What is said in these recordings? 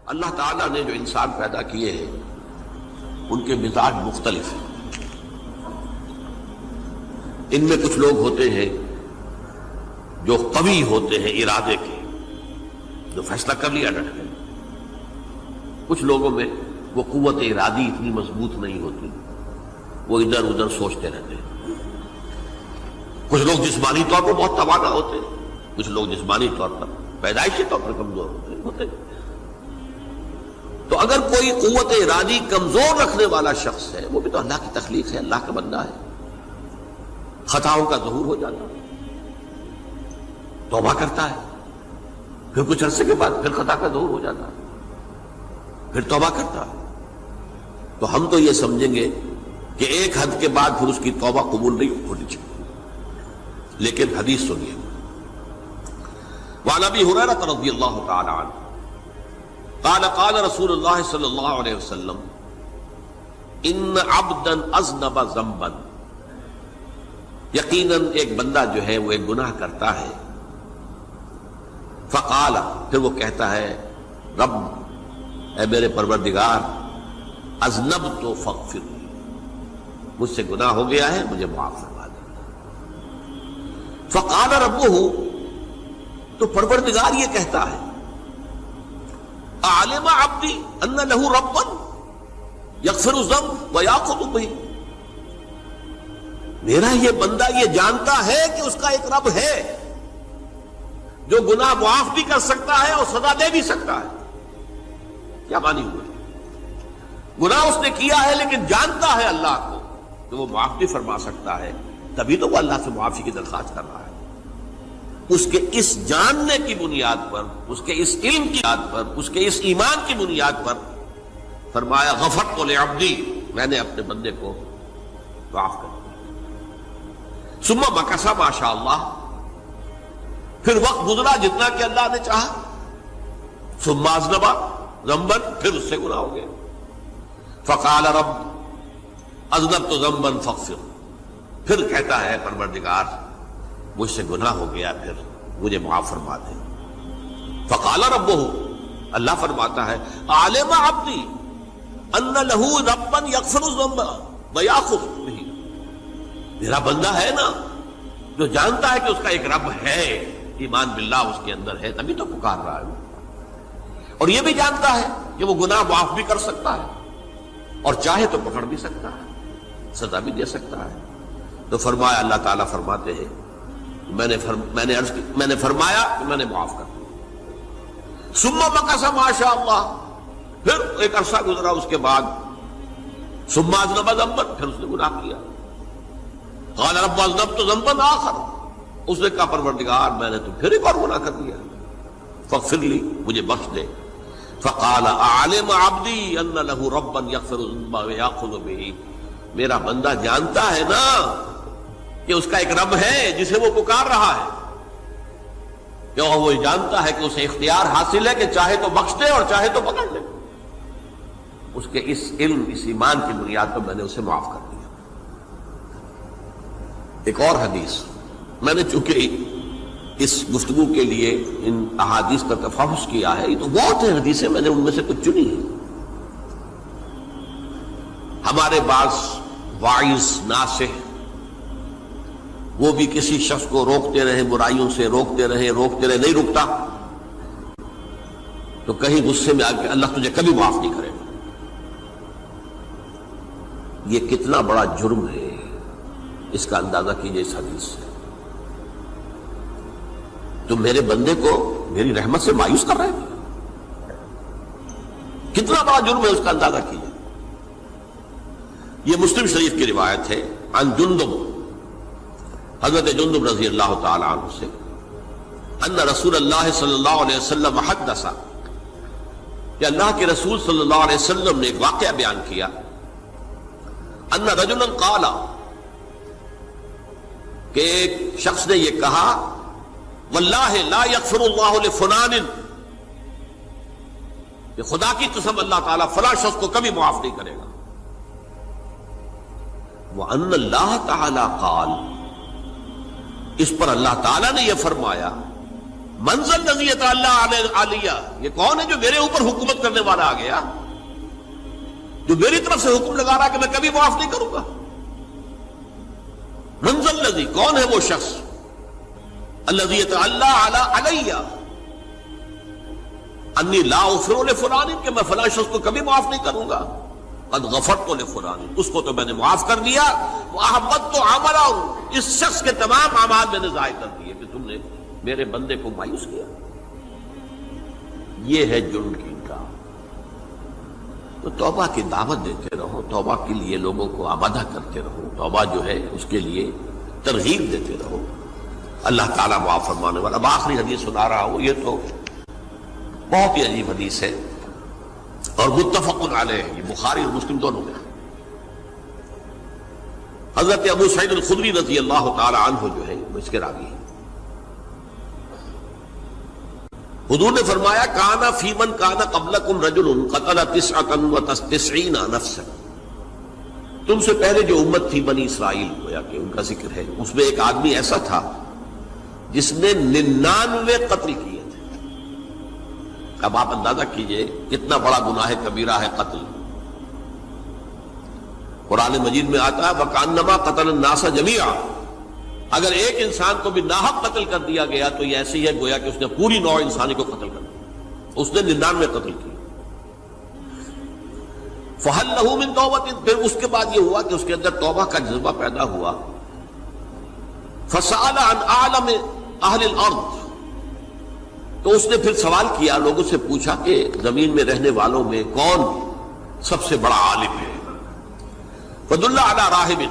اللہ تعالیٰ نے جو انسان پیدا کیے ہیں ان کے مزاج مختلف ہیں. ان میں کچھ لوگ ہوتے ہیں جو قوی ہوتے ہیں ارادے کے، جو فیصلہ کر لیا ڈٹ گئے. کچھ لوگوں میں وہ قوت ارادی اتنی مضبوط نہیں ہوتی، وہ ادھر ادھر سوچتے رہتے ہیں. کچھ لوگ جسمانی طور پر بہت توانا ہوتے ہیں، کچھ لوگ جسمانی طور پر پیدائشی طور پر کمزور ہوتے ہیں. تو اگر کوئی قوت ارادی کمزور رکھنے والا شخص ہے، وہ بھی تو اللہ کی تخلیق ہے، اللہ کا بندہ ہے. خطاؤں کا ظہور ہو جاتا ہے، توبہ کرتا ہے، پھر کچھ عرصے کے بعد پھر خطا کا ظہور ہو جاتا ہے، پھر توبہ کرتا ہے. تو ہم تو یہ سمجھیں گے کہ ایک حد کے بعد پھر اس کی توبہ قبول نہیں ہونی چاہیے. لیکن حدیث سنیے. وعن ابی ہریرہ رضی اللہ تعالی عنہ قال قال رسول اللہ صلی اللہ علیہ وسلم ان عبدا اذنب ذنبا، یقیناً ایک بندہ جو ہے وہ ایک گناہ کرتا ہے. فقال، پھر وہ کہتا ہے رب، اے میرے پروردگار، اذنبت فاغفر، مجھ سے گناہ ہو گیا ہے، مجھے معاف فرما دے. فقال ربہ، تو پروردگار یہ کہتا ہے اعلم عبدی ان لہ ربا یغفر الذنب ویأخذ بہ، میرا یہ بندہ یہ جانتا ہے کہ اس کا ایک رب ہے جو گناہ معاف بھی کر سکتا ہے اور سزا دے بھی سکتا ہے. کیا مانی ہوئے؟ گناہ اس نے کیا ہے لیکن جانتا ہے اللہ کو کہ وہ معاف بھی فرما سکتا ہے، تبھی تو وہ اللہ سے معافی کی درخواست کر رہا ہے. اس کے اس جاننے کی بنیاد پر، اس کے اس علم کی بنیاد پر، اس کے اس ایمان کی بنیاد پر فرمایا غفرت لعبدی، میں نے اپنے بندے کو معاف کر دیا. ثم مکث ما شاء اللہ، پھر وقت گزرا جتنا کہ اللہ نے چاہا. ثم اذنب ذنبا، پھر اس سے گناہ ہو گیا. فقال رب اذنبت ذنبا فاغفر، پھر کہتا ہے پروردگار مجھ سے گناہ ہو گیا، پھر مجھے معاف فرما دے. فقال ربہ، اللہ فرماتا ہے عالم عبدی ان لہ ربا یغفر الذنب ویأخذ بہ، میرا بندہ ہے نا جو جانتا ہے کہ اس کا ایک رب ہے، ایمان باللہ اس کے اندر ہے، تبھی تو پکار رہا ہے. اور یہ بھی جانتا ہے کہ وہ گناہ معاف بھی کر سکتا ہے اور چاہے تو پکڑ بھی سکتا ہے، سزا بھی دے سکتا ہے. تو فرمایا، اللہ تعالیٰ فرماتے ہیں میں نے فرمایا کہ میں نے معاف کر دیا. ثم مکث ما شاء اللہ، پھر ایک عرصہ گزرا اس کے بعد. ثم اذنب ذنبا، پھر اس نے گناہ کیا. قال رب اذنبت ذنبا آخر، اس نے کہا پروردگار میں نے تو پھر ایک اور گناہ کر دیا، فاغفر لی، مجھے بخش دے. فقال اعلم عبدی ان لہ ربا یغفر الذنب ویأخذ بہ، میرا بندہ جانتا ہے نا کہ اس کا ایک رب ہے جسے وہ پکار رہا ہے، کہ وہ جانتا ہے کہ اسے اختیار حاصل ہے کہ چاہے تو بخش دے اور چاہے تو پکڑ لے. اس کے اس علم، اس ایمان کی بنیاد پر میں نے اسے معاف کر دیا. ایک اور حدیث، میں نے چونکہ اس گفتگو کے لیے ان احادیث کا تفحص کیا ہے، یہ تو بہت ہیں حدیثیں، میں نے ان میں سے کچھ چنی ہیں. ہمارے بعض واعظ ناصح وہ بھی کسی شخص کو روکتے رہے، برائیوں سے روکتے رہے، نہیں رکتا تو کہیں غصے میں آ کے اللہ تجھے کبھی معاف نہیں کرے گا. یہ کتنا بڑا جرم ہے، اس کا اندازہ کیجئے اس حدیث سے. تو میرے بندے کو میری رحمت سے مایوس کر رہے ہیں، کتنا بڑا جرم ہے، اس کا اندازہ کیجئے. یہ مسلم شریف کی روایت ہے عن جندب، حضرت جندب رضی اللہ تعالی عنہ سے، ان رسول اللہ صلی اللہ علیہ وسلم حدث، کہ اللہ کے رسول صلی اللہ علیہ وسلم نے ایک واقعہ بیان کیا. ان رجلا قال، کہ ایک شخص نے یہ کہا واللہ لا یغفر اللہ لفلان، کہ خدا کی قسم اللہ تعالیٰ فلاں شخص کو کبھی معاف نہیں کرے گا. وَأَنَّ اللَّهَ تَعَالَى قَالَ، اس پر اللہ تعالیٰ نے یہ فرمایا منزل الذی یتعلی علیہ، یہ کون ہے جو میرے اوپر حکومت کرنے والا آ گیا، جو میری طرف سے حکم لگا رہا کہ میں کبھی معاف نہیں کروں گا؟ منزل الذی، کون ہے وہ شخص، الذی یتعلی علیہ انی لا اغفر لفلان، کہ میں فلاں شخص کو کبھی معاف نہیں کروں گا، قد غفرت لفلان، اس کو تو میں نے معاف کر دیا، واحبطت عملہ، اس شخص کے تمام اعمال میں نے ضائع کر دیے کہ تم نے میرے بندے کو مایوس کیا۔ یہ ہے جرم کی انکار۔ تو توبہ کی دعوت دیتے رہو، توبہ کے لیے لوگوں کو آمادہ کرتے رہو، توبہ جو ہے اس کے لیے ترغیب دیتے رہو، اللہ تعالیٰ معاف فرمانے والا۔ اب آخری حدیث سنا رہا ہوں، یہ تو بہت ہی عجیب حدیث ہے اور متفق علیہ، یہ بخاری اور مسلم دونوں میں۔ حضرت ابو سعید الخدری رضی اللہ تعالی عنہ جو ہے وہ اس کے راوی ہیں۔ حضور نے فرمایا کانا فی من کانا قبلکم رجل قتل 99 نفسا، تم سے پہلے جو امت تھی بنی اسرائیل، گویا کہ ان کا ذکر ہے، اس میں ایک آدمی ایسا تھا جس نے 99 قتل کیے تھے۔ اب آپ اندازہ کیجئے کتنا بڑا گناہ کبیرہ ہے قتل۔ قرآن مجید میں آتا ہے وَكَأَنَّمَا قَتَلَ النَّاسَ جَمِيعًا، اگر ایک انسان کو بھی ناحق قتل کر دیا گیا تو یہ ایسی ہے گویا کہ اس نے پوری نوع انسانی کو قتل کر دیا، اس نے 99 قتل کی۔ فَهَلْ لَهُ مِن تَوْبَةٍ، پھر اس کے بعد یہ ہوا کہ اس کے اندر توبہ کا جذبہ پیدا ہوا۔ فَسَأَلَ عَنْ أَعْلَمِ أَهْلِ الْأَرْضِ، تو اس نے پھر سوال کیا، لوگوں سے پوچھا کہ زمین میں رہنے والوں میں کون سب سے بڑا عالم ہے؟ فَدُلَّ عَلَى رَاهِبٍ،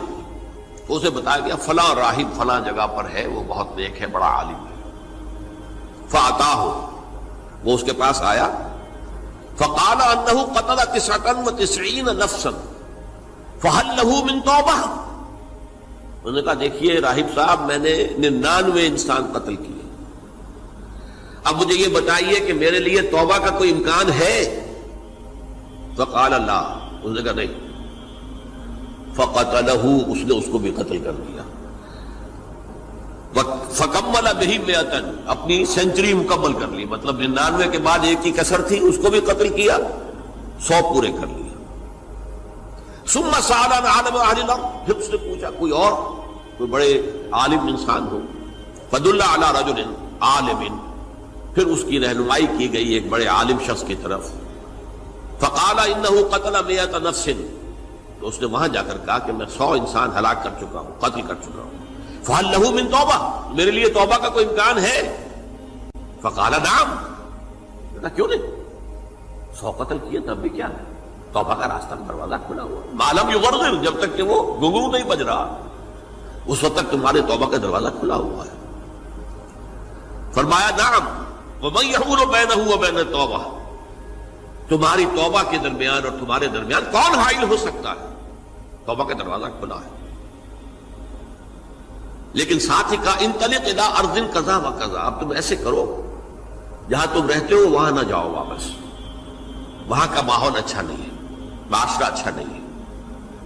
تو اسے بتایا گیا فلاں راہب فلاں جگہ پر ہے، وہ بہت نیک ہے، بڑا عالم ہے۔ فَأَتَاهُ، وہ اس کے پاس آیا، فَقَالَ أَنَّهُ قَتَلَ 99 نَفْسًا فَهَلْ لَهُ مِن تَوْبَةٍ، انہوں نے کہا دیکھیے راہب صاحب، میں نے 99 انسان قتل کیے، اب مجھے یہ بتائیے کہ میرے لیے توبہ کا کوئی امکان ہے؟ فَقَالَ لَا، انہوں نے کہا نہیں۔ فَقَتَلَهُ، اس نے اس کو بھی قتل کر دیا۔ فَكَمَّلَ بِهِ 100، اپنی سینچری مکمل کر لی، مطلب 99 کے بعد ایک کی کسر تھی، اس کو بھی قتل کیا، 100 پورے کر لیا۔ ثُمَّ سَأَلَ عَنْ عَالِمِ أَهْلِ الْأَرْضِ، پھر اس نے پوچھا کوئی اور کوئی بڑے عالم انسان ہو۔ فَدُلَّ عَلَى رَجُلٍ عَالِمٍ، پھر اس کی رہنمائی کی گئی ایک بڑے عالم شخص کی طرف۔ فَقَالَ إِنَّهُ قَتَلَ 100 نَفْسٍ، تو اس نے وہاں جا کر کہا کہ میں 100 انسان ہلاک کر چکا ہوں، قتل کر چکا ہوں۔ فَهَلْ لَهُ مِن تَوْبَةٍ، میرے لیے توبہ کا کوئی امکان ہے؟ فَقَالَ نَعَمْ، کہا کیوں نہیں، 100 قتل کیے تب بھی کیا ہے، توبہ کا راستہ دروازہ کھلا ہوا، مَا لَمْ يُغَرْغِرْ، جب تک کہ وہ گھنگرو نہیں بج رہا اس وقت تک تمہارے توبہ کا دروازہ کھلا ہوا ہے۔ فرمایا نعم، وَمَن يَحُولُ بَيْنَهُ وَبَيْنَ التَّوْبَةِ، تمہاری توبہ کے درمیان اور تمہارے درمیان کون حائل ہو سکتا ہے؟ توبہ کا دروازہ کھلا ہے۔ لیکن ساتھ ہی کہا انطلق الی ارض کذا و کذا، اب تم ایسے کرو جہاں تم رہتے ہو وہاں نہ جاؤ واپس، وہاں کا ماحول اچھا نہیں ہے، معاشرہ اچھا نہیں ہے،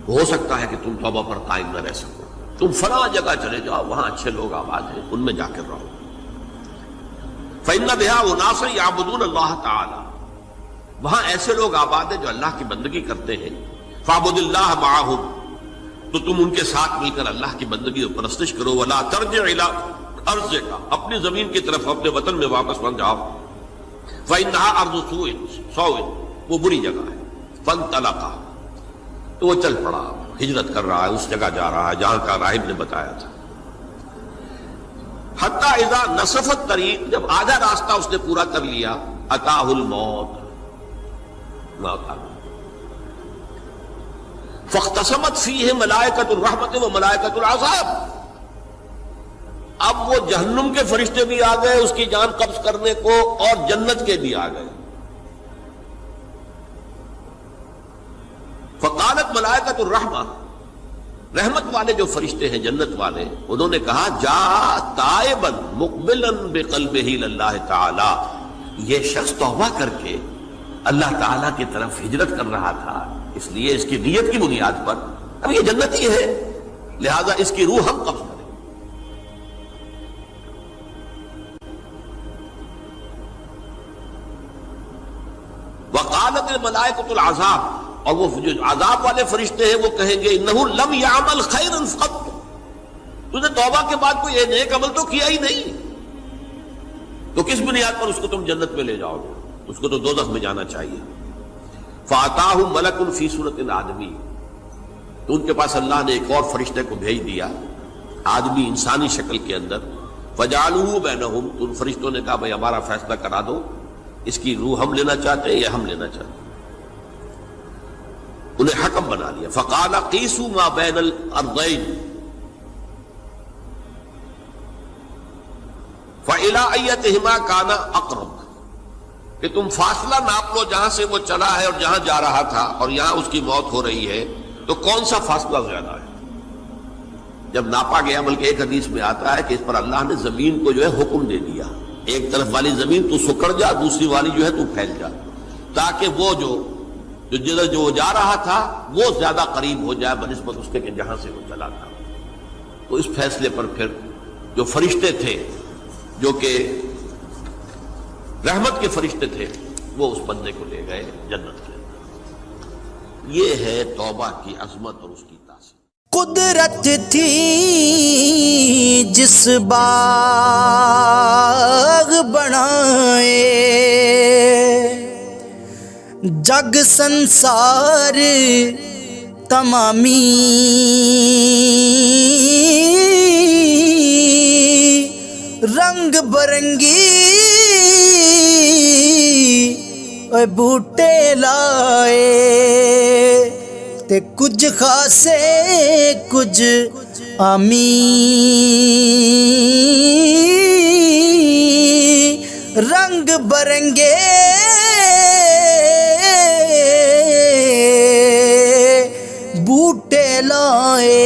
ہو سکتا ہے کہ تم توبہ پر قائم نہ رہ سکو، تم فلاں جگہ چلے جاؤ، وہاں اچھے لوگ آباد ہیں، ان میں جا کر رہو۔ فإن بها اناسا یعبدون اللہ تعالی، وہاں ایسے لوگ آباد ہیں جو اللہ کی بندگی کرتے ہیں۔ فاعبد اللہ معہم، تو تم ان کے ساتھ مل کر اللہ کی بندگی اور پرستش کرو۔ ولا ترجع الی ارضک، اپنی زمین کی طرف اپنے وطن میں واپس بن جاؤ۔ فإنها ارض سوء، وہ بری جگہ ہے۔ فانطلقا، تو وہ چل پڑا، ہجرت کر رہا ہے، اس جگہ جا رہا ہے جہاں کا راہب نے بتایا تھا۔ حتی اذا نصف الطریق، جب آدھا راستہ اس نے پورا کر لیا، اتاہ الموت، موت آ گئی۔ فاختصمت فیہ ملائکۃ الرحمت و ملائکۃ العذاب، اب وہ جہنم کے فرشتے بھی آ گئے اس کی جان قبض کرنے کو، اور جنت کے بھی آ گئے۔ فقالت ملائکۃ الرحمہ، رحمت والے جو فرشتے ہیں جنت والے، انہوں نے کہا جا تائبا مقبلا بقلبہ اللہ تعالی، یہ شخص توبہ کر کے اللہ تعالیٰ کی طرف ہجرت کر رہا تھا، اس لیے اس کی نیت کی بنیاد پر اب یہ جنتی ہے، لہذا اس کی روح ہم قبض کریں۔ وقالت الملائکۃ العذاب، اور وہ جو عذاب والے فرشتے ہیں وہ کہیں گے انہ لم یعمل خیرا قط، تو نے توبہ کے بعد کوئی نیک عمل تو کیا ہی نہیں، تو کس بنیاد پر اس کو تم جنت میں لے جاؤ گے؟ اس کو تو دوزخ میں جانا چاہیے۔ فاتاہ ملک فی صورت آدمی، تو ان کے پاس اللہ نے ایک اور فرشتے کو بھیج دیا آدمی انسانی شکل کے اندر، فجعلوہ بینہم، تو ان فرشتوں نے کہا بھائی ہمارا فیصلہ کرا دو، اس کی روح ہم لینا چاہتے ہیں یا ہم لینا چاہتے ہیں، انہیں حکم بنا دیا۔ فقال قیسوا ما بین الارضین فإلی ایتہما کان اقرب، کہ تم فاصلہ ناپ لو جہاں سے وہ چلا ہے اور جہاں جا رہا تھا اور یہاں اس کی موت ہو رہی ہے، تو کون سا فاصلہ زیادہ ہے؟ جب ناپا گیا، بلکہ ایک حدیث میں آتا ہے کہ اس پر اللہ نے زمین کو جو ہے حکم دے دیا، ایک طرف والی زمین تو سکڑ جا، دوسری والی جو ہے تو پھیل جا، تاکہ وہ جدھر جو وہ جا رہا تھا وہ زیادہ قریب ہو جائے بنسبت اس کے کہ جہاں سے وہ چلا تھا۔ تو اس فیصلے پر پھر جو فرشتے تھے، جو کہ رحمت کے فرشتے تھے، وہ اس بندے کو لے گئے جنت کے اندر۔ یہ ہے توبہ کی عظمت اور اس کی تاثیر۔ قدرت تھی جس باغ بنائے، جگ سنسار تمامی، رنگ برنگی اے بوٹے لائے، تے کچھ خاصے کچھ عامی، رنگ برنگے بوٹے لائے،